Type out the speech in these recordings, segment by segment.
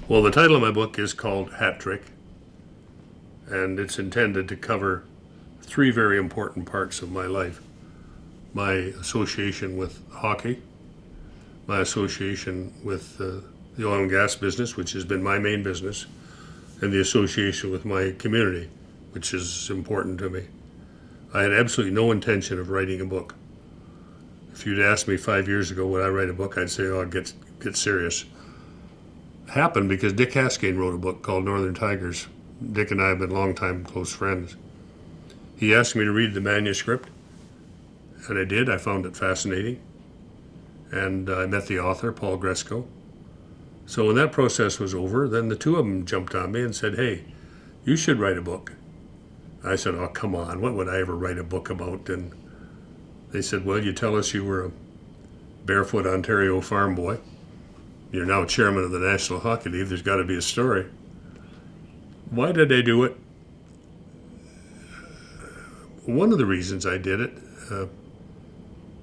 Well, the title of my book is called Hat Trick, and it's intended to cover three very important parts of my life: my association with hockey, my association with the oil and gas business, which has been my main business, and the association with my community, which is important to me. I had absolutely no intention of writing a book. If you'd asked me 5 years ago would I write a book, I'd say, oh, get serious. It happened because Dick Haskane wrote a book called Northern Tigers. Dick and I have been longtime close friends. He asked me to read the manuscript, and I did. I found it fascinating. And I met the author, Paul Gresco. So when that process was over, then the two of them jumped on me and said, hey, you should write a book. I said, oh, come on, what would I ever write a book about? And they said, well, you tell us you were a barefoot Ontario farm boy. You're now chairman of the National Hockey League. There's got to be a story. Why did I do it? One of the reasons I did it,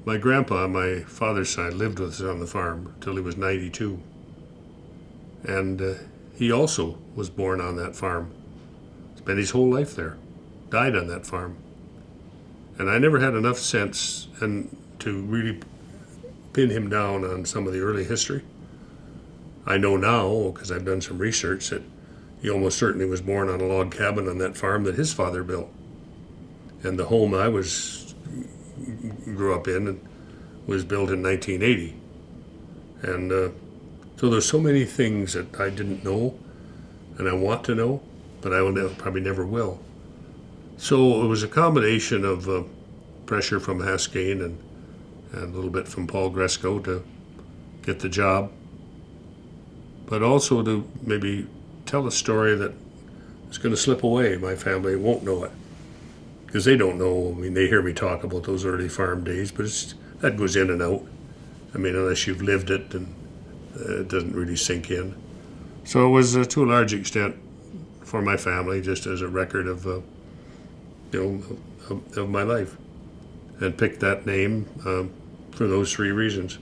my grandpa on my father's side lived with us on the farm till he was 92. And he also was born on that farm. Spent his whole life there. Died on that farm. And I never had enough sense to really pin him down on some of the early history. I know now, because I've done some research, that he almost certainly was born on a log cabin on that farm that his father built. And the home I grew up in was built in 1980. And so there's so many things that I didn't know and I want to know, but I probably never will. So it was a combination of pressure from Haskane and a little bit from Paul Gresco to get the job, but also to maybe tell a story that is going to slip away. My family won't know it because they don't know. I mean, they hear me talk about those early farm days, but that goes in and out. I mean, unless you've lived it, and it doesn't really sink in. So it was to a large extent for my family, just as a record of of my life, and picked that name for those three reasons.